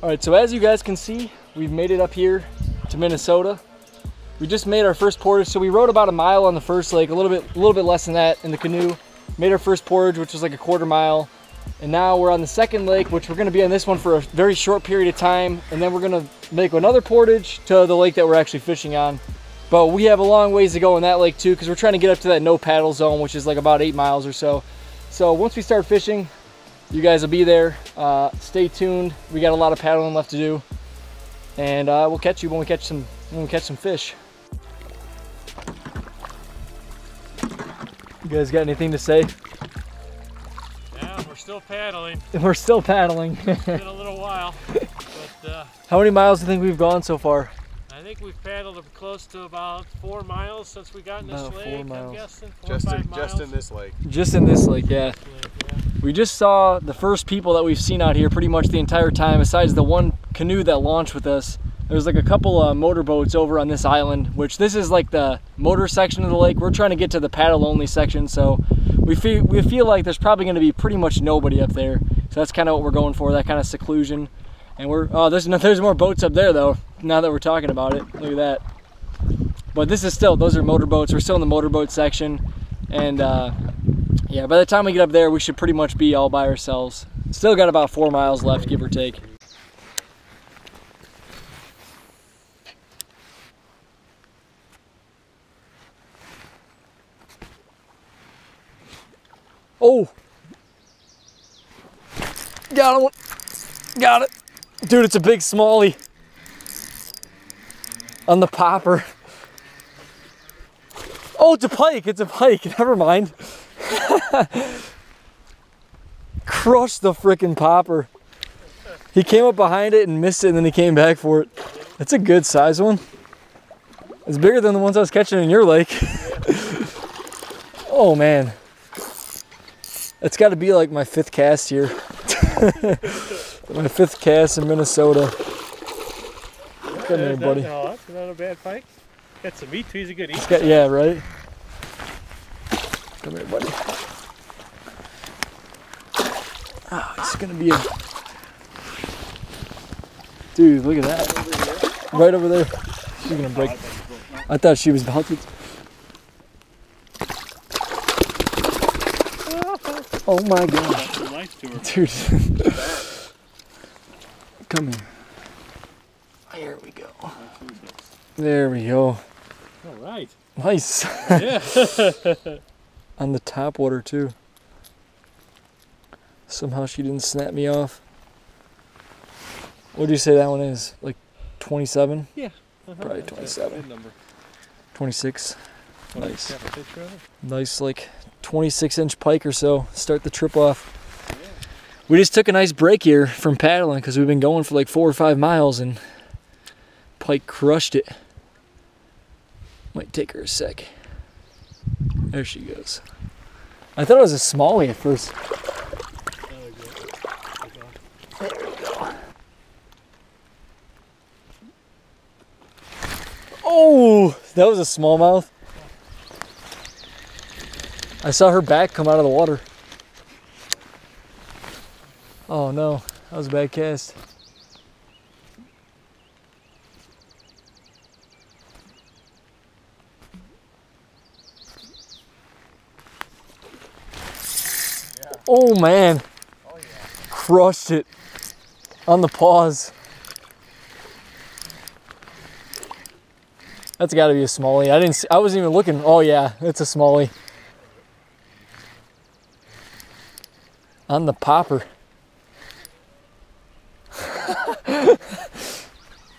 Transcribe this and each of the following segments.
All right, so as you guys can see, we've made it up here to Minnesota. We just made our first portage. So we rode about a mile on the first lake, a little bit less than that in the canoe. Made our first portage, which was like a quarter mile. And now we're on the second lake, which we're gonna be on this one for a very short period of time. And then we're gonna make another portage to the lake that we're actually fishing on. But we have a long ways to go in that lake too, because we're trying to get up to that no paddle zone, which is like about 8 miles or so. So once we start fishing, you guys will be there. Stay tuned. We got a lot of paddling left to do, and we'll catch you when we catch some fish. You guys got anything to say? Yeah, we're still paddling. We're still paddling. It's been a little while, but how many miles do you think we've gone so far? I think we've paddled close to about 4 miles since we got in this lake. 4 miles. I'm guessing 4 Just or 5 miles. Just in this lake. Just in this lake, yeah. We just saw the first people that we've seen out here pretty much the entire time, besides the one canoe that launched with us. There's like a couple motorboats over on this island, which this is like the motor section of the lake. We're trying to get to the paddle only section, so we feel like there's probably going to be pretty much nobody up there. So that's kind of what we're going for, that kind of seclusion. And there's more boats up there though, now that we're talking about it. Look at that. But this is still, those are motorboats. We're still in the motorboat section. And yeah, by the time we get up there, we should pretty much be all by ourselves. Still got about 4 miles left, give or take. Oh! Got one. Got it. Dude, it's a big smallie. On the popper. Oh, it's a pike. It's a pike. Never mind. Crushed the frickin' popper. He came up behind it and missed it, and then he came back for it. That's a good size one. It's bigger than the ones I was catching in your lake. Oh man. That's got to be like my 5th cast here. My 5th cast in Minnesota. Come here, buddy. No, that's not a bad pike. Got some meat too. He's a good eater. Yeah, right? Come here, buddy. Oh, it's gonna be a... Dude, look at that. Right over there. She's gonna break. I thought she was about to... Oh my god. Dude. Come here. Here we go. There we go. All right. Nice. Yeah. On the top water too. Somehow she didn't snap me off. What do you say that one is? Like 27? Yeah. Probably 27. Good number. 26. Nice. Got a picture of it? Nice, like 26-inch pike or so. Start the trip off. We just took a nice break here from paddling because we've been going for like 4 or 5 miles and pike crushed it. Might take her a sec. There she goes. I thought it was a smallie at first. There we go. Oh, that was a smallmouth. I saw her back come out of the water. Oh no, that was a bad cast. Oh man, crushed it on the paws. That's got to be a smallie. I wasn't even looking. Oh yeah, it's a smallie. On the popper.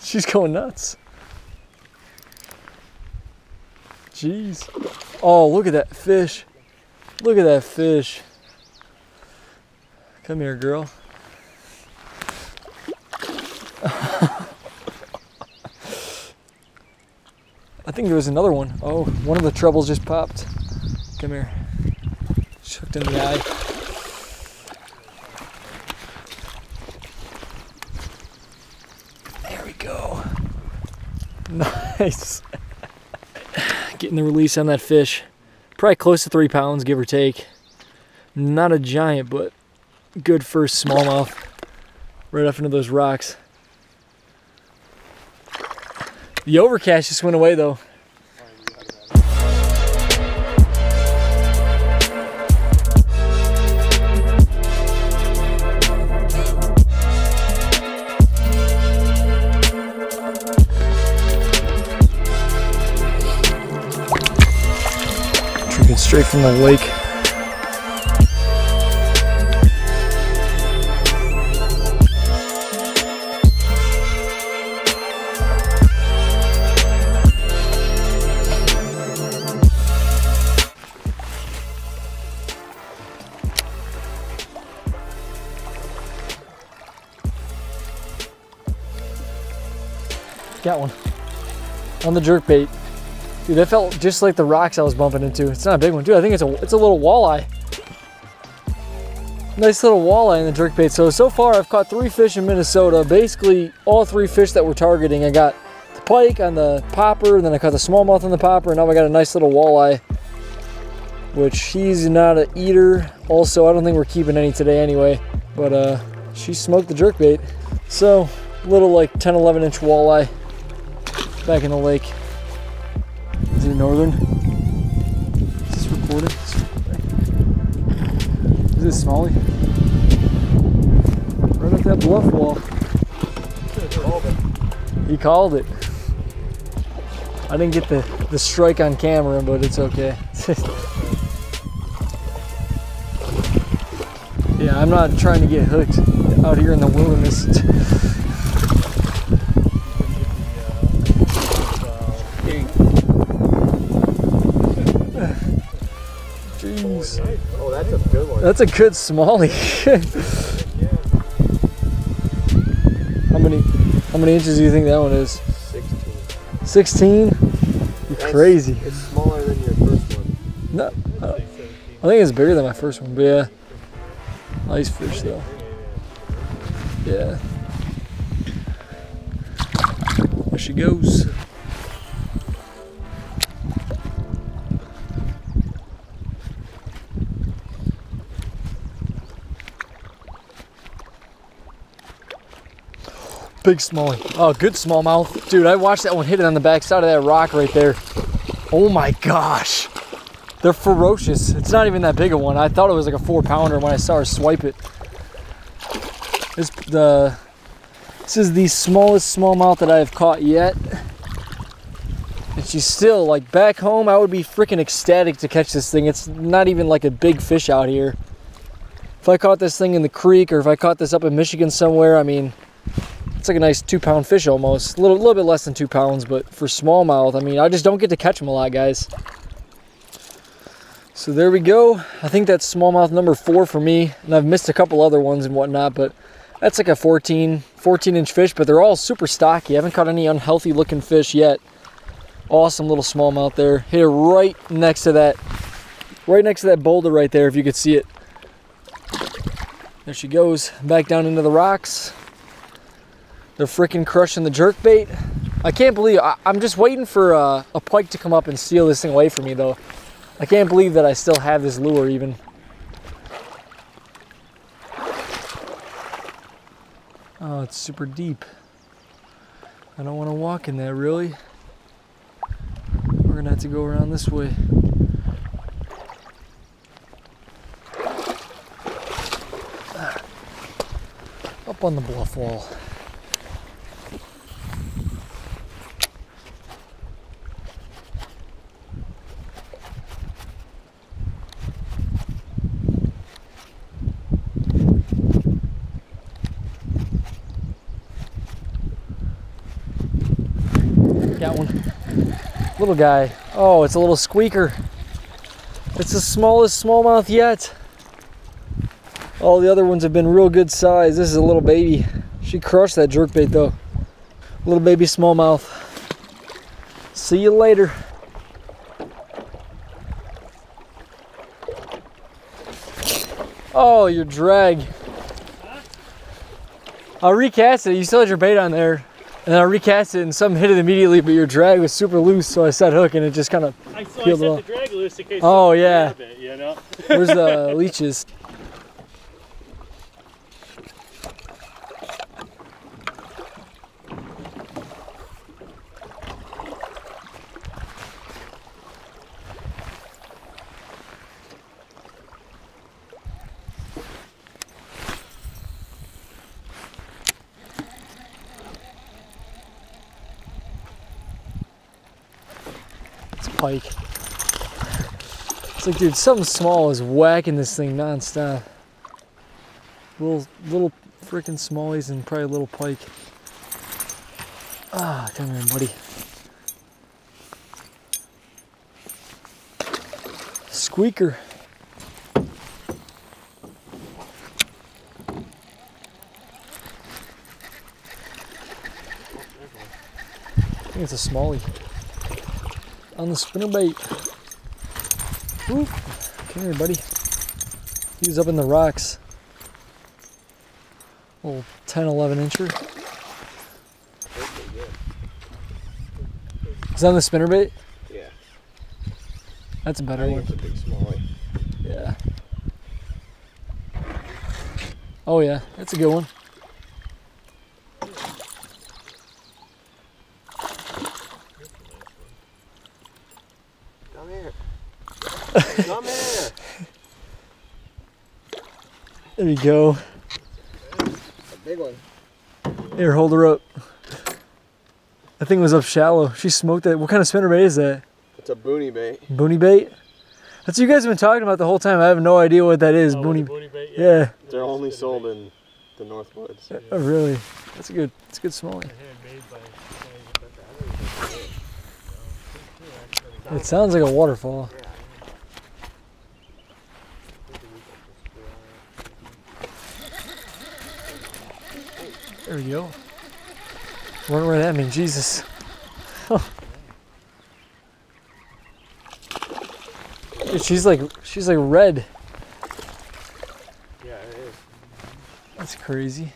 She's going nuts. Jeez. Oh, look at that fish. Look at that fish. Come here, girl. I think there was another one. Oh, one of the trebles just popped. Come here. It's hooked in the eye. There we go. Nice. Getting the release on that fish. Probably close to 3 pounds, give or take. Not a giant, but good first smallmouth. Right up into those rocks. The overcast just went away though. Drinking straight from the lake. Got one on the jerkbait. Dude, that felt just like the rocks I was bumping into. It's not a big one. Dude, I think it's a little walleye. Nice little walleye in the jerkbait. So far I've caught 3 fish in Minnesota. Basically all 3 fish that we're targeting. I got the pike on the popper, and then I caught the smallmouth on the popper, and now I got a nice little walleye, which he's not an eater. Also, I don't think we're keeping any today anyway, but she smoked the jerkbait. So little like 10, 11 inch walleye back in the lake. Is it northern? Is this recorded? Is it smallie? Right up that bluff wall. He called it. I didn't get the strike on camera, but it's okay. Yeah, I'm not trying to get hooked out here in the wilderness. Jeez. Oh, that's a good one. That's a good smallie. How many inches do you think that one is? 16. 16? You're crazy. It's smaller than your first one. No, I think it's bigger than my first one, but yeah. Nice fish though. Yeah. There she goes. Big smallie. Oh, good smallmouth. Dude, I watched that one hit it on the back side of that rock right there. Oh my gosh. They're ferocious. It's not even that big a one. I thought it was like a 4-pounder when I saw her swipe it. This is the smallest smallmouth that I have caught yet. And she's still, like, back home, I would be freaking ecstatic to catch this thing. It's not even like a big fish out here. If I caught this thing in the creek, or if I caught this up in Michigan somewhere, I mean, it's like a nice 2-pound fish almost. A little bit less than 2 pounds, but for smallmouth, I mean, I just don't get to catch them a lot, guys. So there we go. I think that's smallmouth number 4 for me. And I've missed a couple other ones and whatnot, but that's like a 14-inch fish, but they're all super stocky. I haven't caught any unhealthy looking fish yet. Awesome little smallmouth there. Hit it right next to that boulder right there, if you could see it. There she goes, back down into the rocks. They're freaking crushing the jerkbait. I can't believe, I'm just waiting for a pike to come up and steal this thing away from me though. I can't believe that I still have this lure even. Oh, it's super deep. I don't want to walk in there, really. We're gonna have to go around this way. Up on the bluff wall. Got one. Little guy. Oh, it's a little squeaker. It's the smallest smallmouth yet. All the other ones have been real good size. This is a little baby. She crushed that jerkbait though. Little baby smallmouth. See you later. Oh, your drag. I'll recast it. You still had your bait on there. And then I recast it and something hit it immediately, but your drag was super loose, so I set hook and it just kind of peeled off. I set the drag loose in case yeah. Grab it, you know? Where's the leeches? pike. It's like, dude, something small is whacking this thing nonstop. Little freaking smallies and probably a little pike. Ah, come here, buddy. Squeaker. I think it's a smallie. On the spinnerbait. Whoop. Come here, buddy. He was up in the rocks. Little 10, 11 incher. Is that on the spinnerbait? Yeah. That's a I better think one. it's a big smallie. Yeah. Oh yeah, that's a good one. Come here. Come here. There you go. A big one. Here, hold her up. That thing was up shallow. She smoked that. What kind of spinnerbait is that? It's a boonie bait. Boonie bait? That's what you guys have been talking about the whole time. I have no idea what that is. Oh, Boonie. boonie bait, Yeah. They're only sold in the Northwoods. Oh, really? That's a good. It's a good smallie. Handmade by. It sounds like a waterfall. There we go. Run right at me, Jesus. Dude, she's like red. Yeah, it is. That's crazy.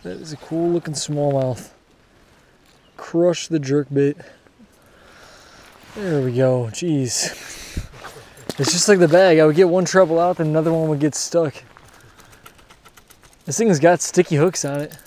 That is a cool looking smallmouth. Crush the jerkbait. There we go. Jeez. It's just like the bag. I would get one treble out, then another one would get stuck. This thing's got sticky hooks on it.